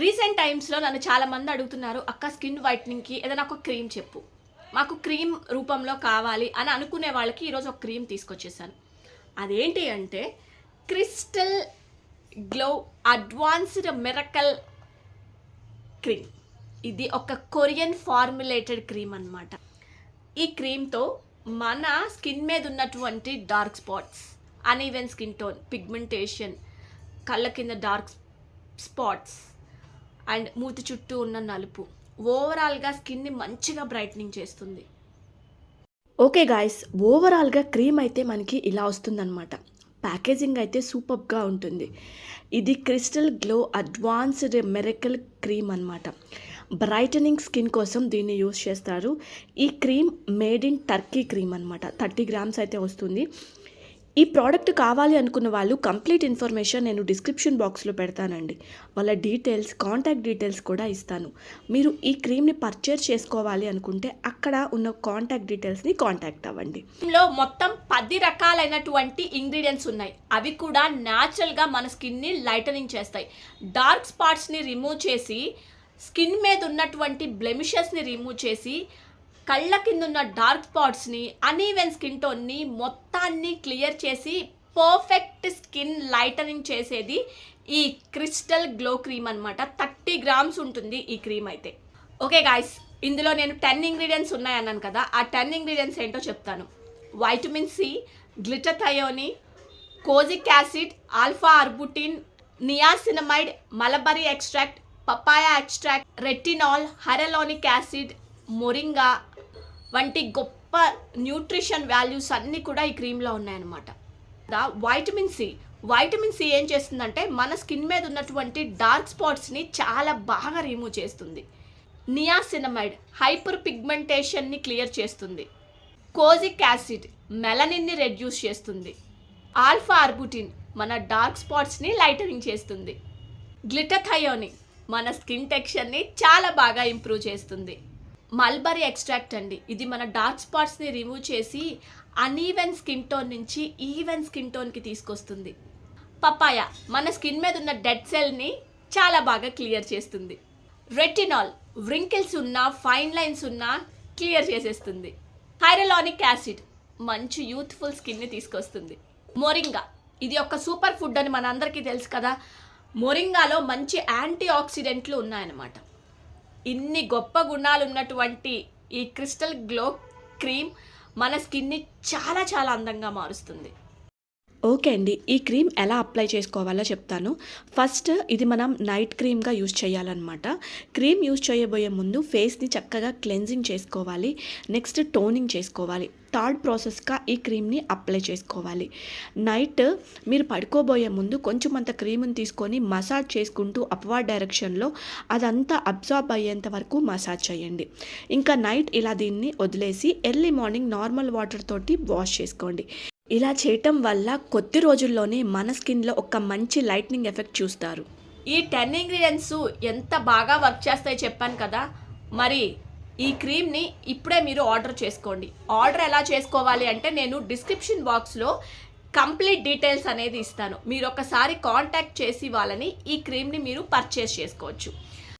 Recent టైమ్స్లో నన్ను చాలామంది అడుగుతున్నారు, అక్క స్కిన్ వైట్నింగ్కి ఏదైనా ఒక క్రీమ్ చెప్పు, మాకు క్రీమ్ రూపంలో కావాలి అని అనుకునే వాళ్ళకి ఈరోజు ఒక క్రీమ్ తీసుకొచ్చేసాను. అదేంటి అంటే crystal glow advanced miracle cream. ఇది ఒక కొరియన్ ఫార్ములేటెడ్ క్రీమ్ అన్నమాట. ఈ క్రీమ్తో మన స్కిన్ మీద ఉన్నటువంటి dark spots, uneven skin tone, pigmentation, కళ్ళ కింద డార్క్ స్పాట్స్ అండ్ మూతి చుట్టూ ఉన్న నలుపు, ఓవరాల్గా స్కిన్ని మంచిగా బ్రైట్నింగ్ చేస్తుంది. ఓకే గాయస్, ఓవరాల్గా క్రీమ్ అయితే మనకి ఇలా వస్తుందన్నమాట. ప్యాకేజింగ్ అయితే సూపర్గా ఉంటుంది. ఇది crystal glow advanced miracle cream అన్నమాట. బ్రైటనింగ్ స్కిన్ కోసం దీన్ని యూస్ చేస్తారు. ఈ cream made in Turkey cream అన్నమాట. 30 గ్రామ్స్ అయితే వస్తుంది. ఈ ప్రోడక్ట్ కావాలి అనుకున్న వాళ్ళు కంప్లీట్ ఇన్ఫర్మేషన్ నేను డిస్క్రిప్షన్ బాక్స్లో పెడతానండి. వాళ్ళ డీటెయిల్స్, కాంటాక్ట్ డీటెయిల్స్ కూడా ఇస్తాను. మీరు ఈ క్రీమ్ని పర్చేస్ చేసుకోవాలి అనుకుంటే అక్కడ ఉన్న కాంటాక్ట్ డీటెయిల్స్ని కాంటాక్ట్ అవ్వండి. ఇందులో మొత్తం 10 రకాలైనటువంటి ఇంగ్రీడియంట్స్ ఉన్నాయి. అవి కూడా న్యాచురల్గా మన స్కిన్ని లైటనింగ్ చేస్తాయి. డార్క్ స్పాట్స్ని రిమూవ్ చేసి, స్కిన్ మీద ఉన్నటువంటి బ్లెమిషెస్ని రిమూవ్ చేసి, కళ్ళ కింద ఉన్న డార్క్ స్పాట్స్ని, అన్ఈవెన్ స్కిన్ టోన్ని మొత్తాన్ని క్లియర్ చేసి పర్ఫెక్ట్ స్కిన్ లైటనింగ్ చేసేది ఈ క్రిస్టల్ గ్లో క్రీమ్ అన్నమాట. 30 గ్రామ్స్ ఉంటుంది ఈ క్రీమ్ అయితే. ఓకే గాయస్, ఇందులో నేను 10 ఇంగ్రీడియంట్స్ ఉన్నాయన్నాను కదా. ఆ 10 ఇంగ్రీడియంట్స్ ఏంటో చెప్తాను. Vitamin C, glutathione, kojic acid, alpha arbutin, niacinamide, mulberry extract, papaya extract, retinol, hyaluronic acid, moringa వంటి గొప్ప న్యూట్రిషన్ వాల్యూస్ అన్నీ కూడా ఈ క్రీమ్లో ఉన్నాయన్నమాట. వైటమిన్ సి ఏం చేస్తుందంటే మన స్కిన్ మీద ఉన్నటువంటి డార్క్ స్పాట్స్ని చాలా బాగా రిమూవ్ చేస్తుంది. నియాసినమైడ్ హైపర్ పిగ్మెంటేషన్ని క్లియర్ చేస్తుంది. కోజిక్ యాసిడ్ మెలనిన్ని రెడ్యూస్ చేస్తుంది. ఆల్ఫా అర్బుటిన్ మన డార్క్ స్పాట్స్ని లైటనింగ్ చేస్తుంది. గ్లిటథయోని మన స్కిన్ టెక్స్చర్ని చాలా బాగా ఇంప్రూవ్ చేస్తుంది. మల్బరీ ఎక్స్ట్రాక్ట్ అండి, ఇది మన డార్క్ స్పాట్స్ని రిమూవ్ చేసి అన్ఈవెన్ స్కిన్ టోన్ నుంచి ఈవెన్ స్కిన్ టోన్కి తీసుకొస్తుంది. పపాయ మన స్కిన్ మీద ఉన్న డెడ్ సెల్ని చాలా బాగా క్లియర్ చేస్తుంది. రెటినాల్ వ్రింకిల్స్ ఉన్నా, ఫైన్ లైన్స్ ఉన్నా క్లియర్ చేసేస్తుంది. హైరలానిక్ యాసిడ్ మంచి యూత్ఫుల్ స్కిన్ని తీసుకొస్తుంది. మొరింగా ఇది ఒక సూపర్ ఫుడ్ అని మనందరికీ తెలుసు కదా. మొరింగాలో మంచి యాంటీ ఆక్సిడెంట్లు ఉన్నాయన్నమాట. ఇన్ని గొప్ప గుణాలు ఉన్నటువంటి ఈ క్రిస్టల్ గ్లో క్రీమ్ మన స్కిన్ని చాలా చాలా అందంగా మారుస్తుంది. ఓకే అండి, ఈ క్రీమ్ ఎలా అప్లై చేసుకోవాలో చెప్తాను. ఫస్ట్ ఇది మనం నైట్ క్రీమ్గా యూజ్ చేయాలన్నమాట. క్రీమ్ యూజ్ చేయబోయే ముందు ఫేస్ని చక్కగా క్లెన్జింగ్ చేసుకోవాలి. నెక్స్ట్ టోనింగ్ చేసుకోవాలి. థర్డ్ ప్రాసెస్గా ఈ క్రీమ్ని అప్లై చేసుకోవాలి. నైట్ మీరు పడుకోబోయే ముందు కొంచెం అంత క్రీమ్ని తీసుకొని మసాజ్ చేసుకుంటూ అప్వర్డ్ డైరెక్షన్లో అదంతా అబ్జార్బ్ అయ్యేంత వరకు మసాజ్ చేయండి. ఇంకా నైట్ ఇలా దీన్ని వదిలేసి ఎర్లీ మార్నింగ్ నార్మల్ వాటర్ తోటి వాష్ చేసుకోండి. ఇలా చేయటం వల్ల కొద్ది రోజుల్లోనే మన స్కిన్లో ఒక మంచి లైట్నింగ్ ఎఫెక్ట్ చూస్తారు. ఈ 10 ఇంగ్రీడియంట్స్ ఎంత బాగా వర్క్ చేస్తాయో చెప్పాను కదా. మరి ఈ క్రీమ్ని ఇప్పుడే మీరు ఆర్డర్ చేసుకోండి. ఆర్డర్ ఎలా చేసుకోవాలి అంటే నేను డిస్క్రిప్షన్ బాక్స్లో కంప్లీట్ డీటెయిల్స్ అనేది ఇస్తాను. మీరు ఒకసారి కాంటాక్ట్ చేసి వాళ్ళని ఈ క్రీమ్ని మీరు పర్చేస్ చేసుకోవచ్చు.